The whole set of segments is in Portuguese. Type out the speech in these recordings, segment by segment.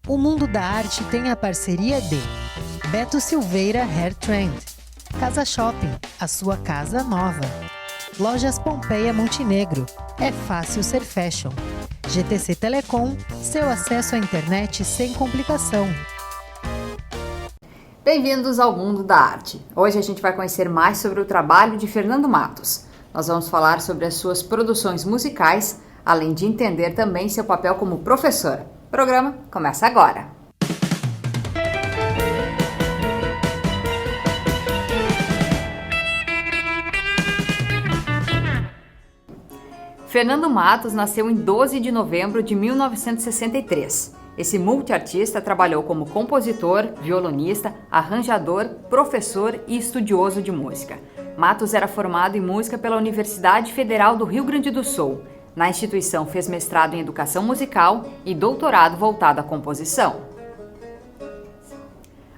O mundo da arte tem a parceria de Beto Silveira Hair Trend, Casa Shopping, a sua casa nova. Lojas Pompeia Montenegro, é fácil ser fashion. GTC Telecom, seu acesso à internet sem complicação. Bem-vindos ao Mundo da Arte. Hoje a gente vai conhecer mais sobre o trabalho de Fernando Matos. Nós vamos falar sobre as suas produções musicais, além de entender também seu papel como professor. O programa começa agora. Fernando Matos nasceu em 12 de novembro de 1963. Esse multiartista trabalhou como compositor, violonista, arranjador, professor e estudioso de música. Matos era formado em música pela Universidade Federal do Rio Grande do Sul. Na instituição fez mestrado em educação musical e doutorado voltado à composição.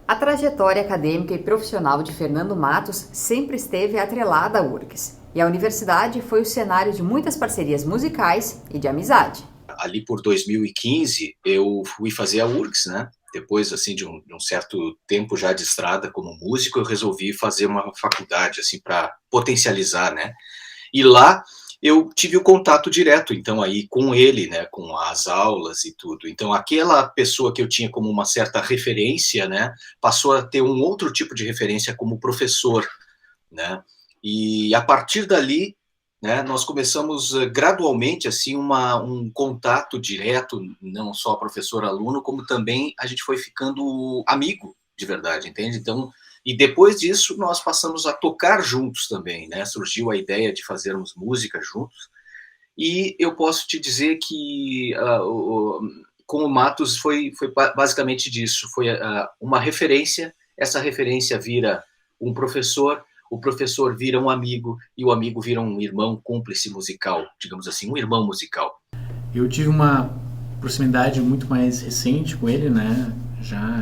A trajetória acadêmica e profissional de Fernando Matos sempre esteve atrelada à URGS. E a universidade foi o cenário de muitas parcerias musicais e de amizade. Ali por 2015, eu fui fazer a URGS, né? Depois, assim, de um certo tempo já de estrada como músico, eu resolvi fazer uma faculdade, assim, para potencializar, né? E lá eu tive o contato direto, então, aí com ele, né? Com as aulas e tudo. Então, aquela pessoa que eu tinha como uma certa referência, né? Passou a ter um outro tipo de referência como professor, né? E a partir dali, né, nós começamos gradualmente assim um contato direto, não só professor-aluno, como também a gente foi ficando amigo de verdade, entende? Então, e depois disso nós passamos a tocar juntos também, né? Surgiu a ideia de fazermos música juntos. E eu posso te dizer que com o Matos foi basicamente disso, foi uma referência, essa referência vira um professor, o professor vira um amigo e o amigo vira um irmão cúmplice musical, digamos assim, um irmão musical. Eu tive uma proximidade muito mais recente com ele, né?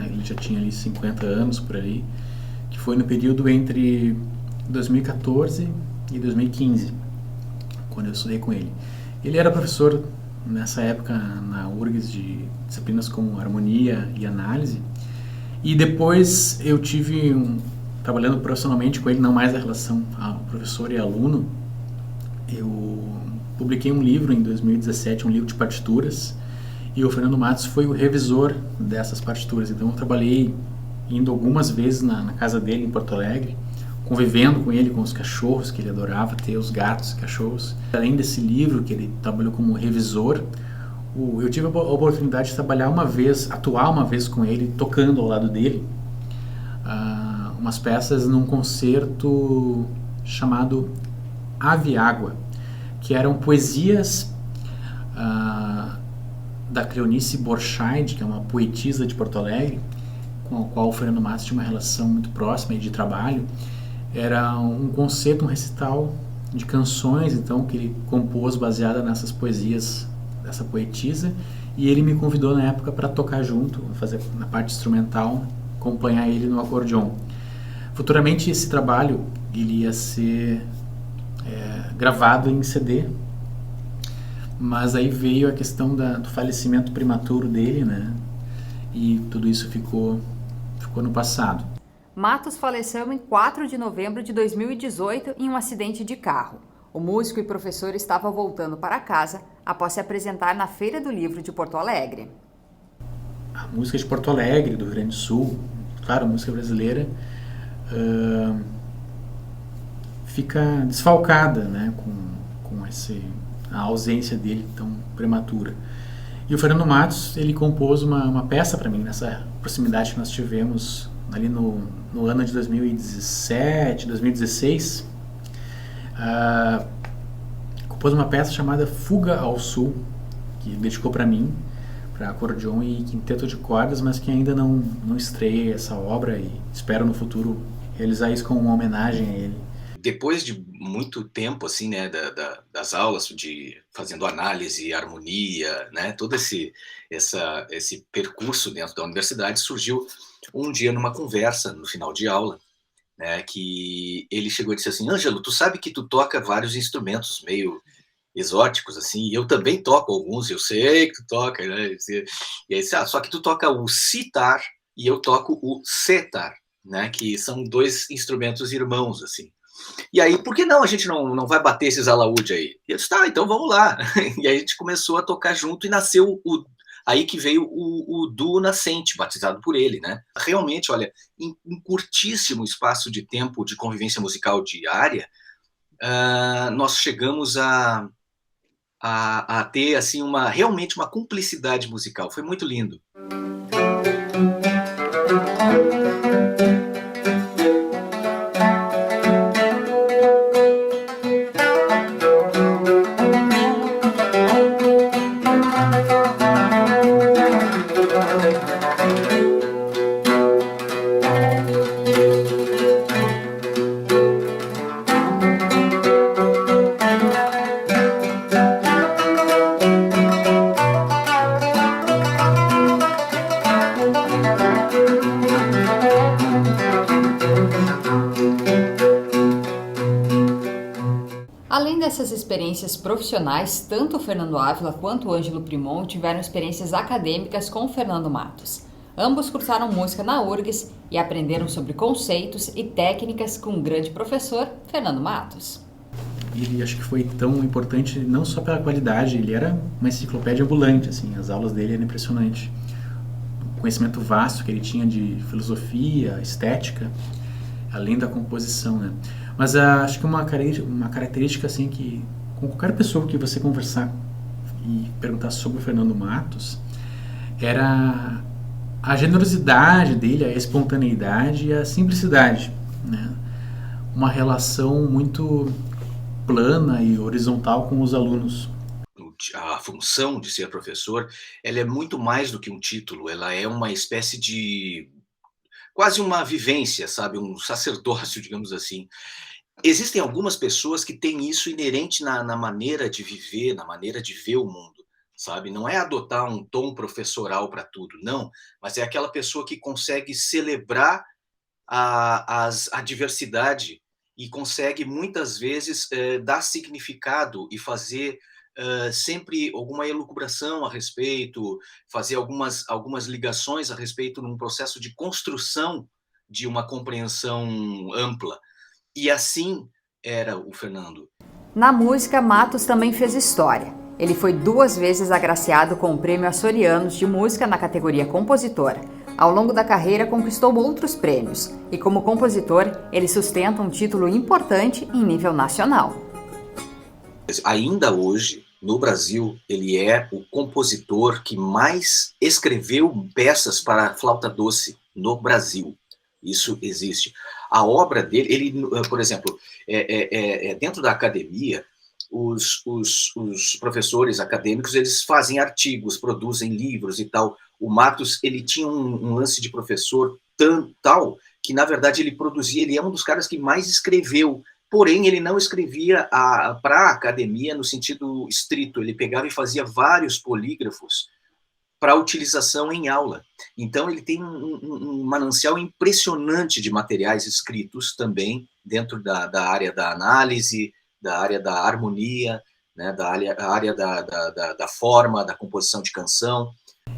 Ele já tinha ali 50 anos por ali, que foi no período entre 2014 e 2015, quando eu estudei com ele. Ele era professor nessa época na URGS de disciplinas como harmonia e análise, e depois eu tive trabalhando profissionalmente com ele, não mais a relação ao professor e aluno, eu publiquei um livro em 2017, um livro de partituras, e o Fernando Matos foi o revisor dessas partituras. Então eu trabalhei indo algumas vezes na casa dele em Porto Alegre, convivendo com ele, com os cachorros, que ele adorava ter, os gatos, cachorros. Além desse livro, que ele trabalhou como revisor, eu tive a oportunidade de atuar uma vez com ele, tocando ao lado dele, umas peças num concerto chamado Ave Água, que eram poesias da Cleonice Borchardt, que é uma poetisa de Porto Alegre, com a qual o Fernando Matos tinha uma relação muito próxima e de trabalho. Era um concerto, um recital de canções, então, que ele compôs baseada nessas poesias dessa poetisa, e ele me convidou na época para tocar junto, fazer na parte instrumental, acompanhar ele no acordeon. Futuramente esse trabalho ele ia ser gravado em CD, mas aí veio a questão do falecimento prematuro dele, né? E tudo isso ficou no passado. Matos faleceu em 4 de novembro de 2018 em um acidente de carro. O músico e professor estava voltando para casa após se apresentar na Feira do Livro de Porto Alegre. A música de Porto Alegre, do Rio Grande do Sul, claro, a música brasileira, fica desfalcada, né, com a ausência dele tão prematura. E o Fernando Matos, ele compôs uma peça para mim, nessa proximidade que nós tivemos ali no ano de 2017, 2016. Compôs uma peça chamada Fuga ao Sul, que dedicou para mim, para acordeon e quinteto de cordas, mas que ainda não estreiei essa obra e espero no futuro realizar isso como uma homenagem a ele. Depois de muito tempo, assim, né, das aulas, fazendo análise, harmonia, né, todo esse percurso dentro da universidade, surgiu um dia numa conversa, no final de aula, né, que ele chegou e disse assim: Ângelo, tu sabe que tu toca vários instrumentos meio exóticos, assim, e eu também toco alguns, eu sei que tu toca, né? E aí, só que tu toca o sitar e eu toco o setar, né? Que são 2 instrumentos irmãos, assim. E aí, por que não a gente não vai bater esses alaúde aí? E eu disse, tá, então vamos lá. E aí a gente começou a tocar junto e nasceu aí que veio o duo Nascente, batizado por ele, né? Realmente, olha, em um curtíssimo espaço de tempo de convivência musical diária, nós chegamos a ter assim realmente uma cumplicidade musical. Foi muito lindo. Além dessas experiências profissionais, tanto o Fernando Ávila quanto o Ângelo Primon tiveram experiências acadêmicas com o Fernando Matos. Ambos cursaram música na URGS e aprenderam sobre conceitos e técnicas com o grande professor Fernando Matos. Ele acho que foi tão importante não só pela qualidade, ele era uma enciclopédia ambulante, assim, as aulas dele eram impressionantes. O conhecimento vasto que ele tinha de filosofia, estética, além da composição, né? Mas acho que uma característica assim que com qualquer pessoa que você conversar e perguntar sobre o Fernando Matos era a generosidade dele, a espontaneidade e a simplicidade, né? Uma relação muito plana e horizontal com os alunos. A função de ser professor, ela é muito mais do que um título, ela é uma espécie de quase uma vivência, sabe, um sacerdócio, digamos assim. Existem algumas pessoas que têm isso inerente na maneira de viver, na maneira de ver o mundo, sabe? Não é adotar um tom professoral para tudo, não, mas é aquela pessoa que consegue celebrar a diversidade e consegue, muitas vezes, dar significado e fazer sempre alguma elucubração a respeito, fazer algumas ligações a respeito num processo de construção de uma compreensão ampla. E assim era o Fernando. Na música, Matos também fez história. Ele foi 2 vezes agraciado com o Prêmio Açorianos de Música na categoria Compositor. Ao longo da carreira, conquistou outros prêmios. E como compositor, ele sustenta um título importante em nível nacional. Ainda hoje, no Brasil, ele é o compositor que mais escreveu peças para flauta doce no Brasil. Isso existe. A obra dele, ele, por exemplo, dentro da academia, os professores acadêmicos, eles fazem artigos, produzem livros e tal. O Matos, ele tinha um lance de professor tal que, na verdade, ele é um dos caras que mais escreveu. Porém, ele não escrevia para a academia no sentido estrito. Ele pegava e fazia vários polígrafos para utilização em aula. Então, ele tem um manancial impressionante de materiais escritos também, dentro da área da análise, da área da harmonia, né, da área da forma, da composição de canção.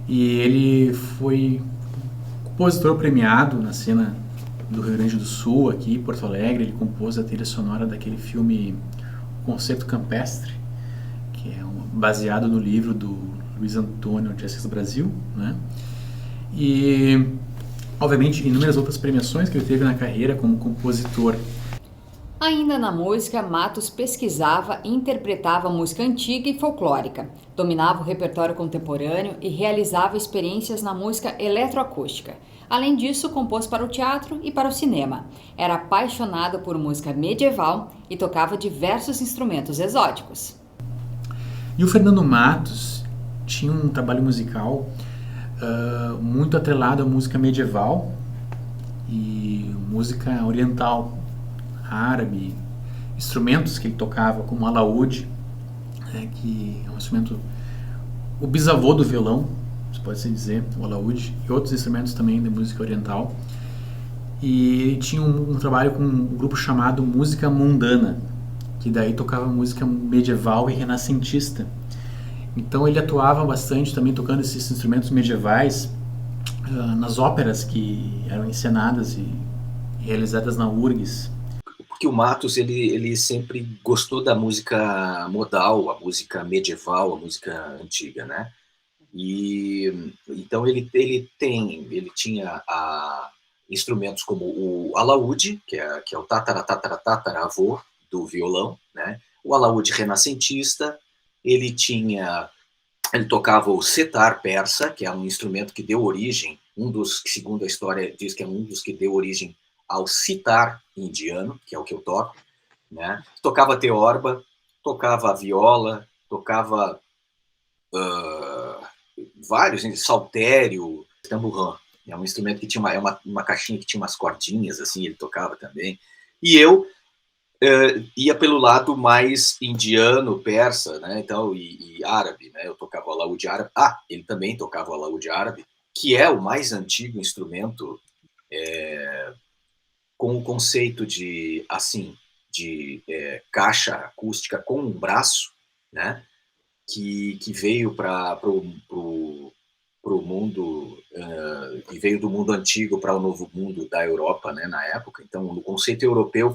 E ele foi compositor premiado na cena do Rio Grande do Sul, aqui em Porto Alegre. Ele compôs a trilha sonora daquele filme Concerto Campestre, que é baseado no livro do Luiz Antônio de Assis Brasil, né? E, obviamente, inúmeras outras premiações que ele teve na carreira como compositor. Ainda na música, Matos pesquisava e interpretava música antiga e folclórica, dominava o repertório contemporâneo e realizava experiências na música eletroacústica. Além disso, compôs para o teatro e para o cinema. Era apaixonado por música medieval e tocava diversos instrumentos exóticos. E o Fernando Matos tinha um trabalho musical muito atrelado à música medieval e música oriental, árabe, instrumentos que ele tocava, como o alaúde, né, que é um instrumento, o bisavô do violão, pode-se dizer, o alaúde, e outros instrumentos também da música oriental. E ele tinha um trabalho com um grupo chamado Música Mundana, que daí tocava música medieval e renascentista. Então ele atuava bastante também tocando esses instrumentos medievais nas óperas que eram encenadas e realizadas na URGS. Porque o Matos, ele sempre gostou da música modal, a música medieval, a música antiga, né? E então ele tinha instrumentos como o alaúde, que é o tataravô do violão, né? O alaúde renascentista. Ele tocava o setar persa, que é um instrumento que deu origem, segundo a história diz que é um dos que deu origem ao sitar indiano, que é o que eu toco, né? Tocava teorba, tocava viola, tocava vários, saltério, tamborrã. É um instrumento que tinha uma caixinha que tinha umas cordinhas, assim, ele tocava também. E eu ia pelo lado mais indiano, persa, né? Então, e árabe, né? Eu tocava o alaúde árabe. Ele também tocava o alaúde árabe, que é o mais antigo instrumento com o conceito de caixa acústica com um braço, né? Que veio para o mundo, que veio do mundo antigo para o novo mundo da Europa, né, na época. Então, o conceito europeu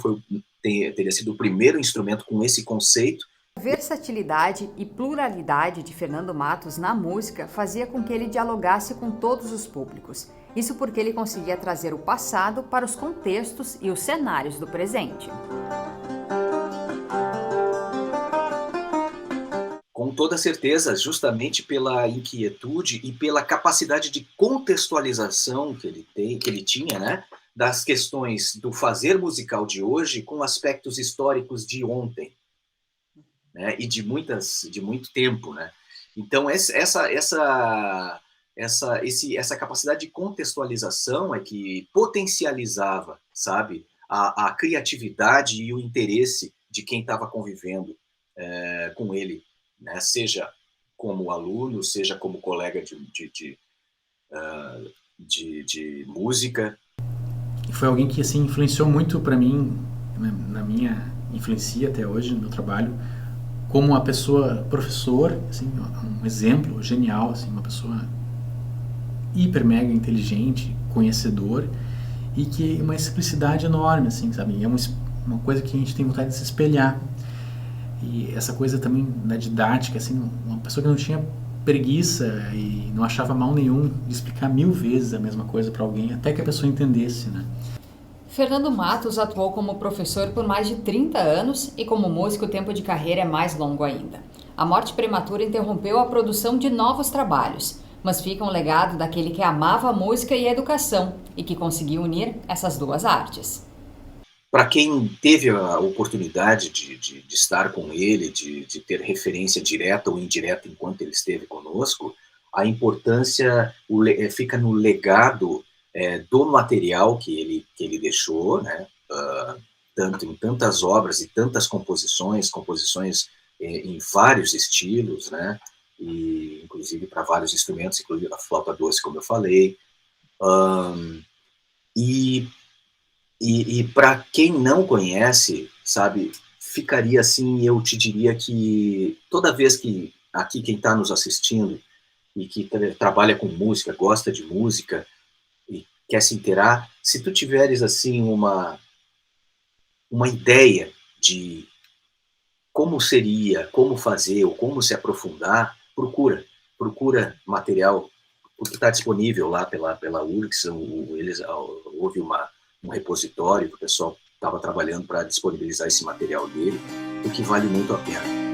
teria sido o primeiro instrumento com esse conceito. A versatilidade e pluralidade de Fernando Matos na música fazia com que ele dialogasse com todos os públicos. Isso porque ele conseguia trazer o passado para os contextos e os cenários do presente. Com toda certeza, justamente pela inquietude e pela capacidade de contextualização que ele tinha, né, das questões do fazer musical de hoje com aspectos históricos de ontem, né, e de muito tempo, né? Então essa capacidade de contextualização é que potencializava, sabe, a criatividade e o interesse de quem estava convivendo com ele, né? Seja como aluno, seja como colega de música. Foi alguém que assim influenciou muito para mim, influencia até hoje no meu trabalho, como uma pessoa, professor, assim, um exemplo genial, assim, uma pessoa hiper mega inteligente, conhecedor, e que uma simplicidade enorme, assim, sabe? É uma coisa que a gente tem vontade de se espelhar. E essa coisa também da didática, assim, uma pessoa que não tinha preguiça e não achava mal nenhum de explicar 1000 vezes a mesma coisa para alguém, até que a pessoa entendesse, né? Fernando Matos atuou como professor por mais de 30 anos e como músico o tempo de carreira é mais longo ainda. A morte prematura interrompeu a produção de novos trabalhos, mas fica um legado daquele que amava a música e a educação e que conseguiu unir essas duas artes. Para quem teve a oportunidade de estar com ele, de ter referência direta ou indireta enquanto ele esteve conosco, a importância fica no legado do material que ele deixou, né? Tanto em tantas obras e tantas composições em vários estilos, né? E inclusive para vários instrumentos, inclusive a flauta doce, como eu falei. E para quem não conhece, sabe, ficaria assim, eu te diria que toda vez que aqui quem está nos assistindo e que trabalha com música, gosta de música e quer se inteirar, se tu tiveres assim uma ideia de como seria, como fazer ou como se aprofundar, procura material, porque está disponível lá pela URGS, houve um repositório que o pessoal estava trabalhando para disponibilizar esse material dele, o que vale muito a pena.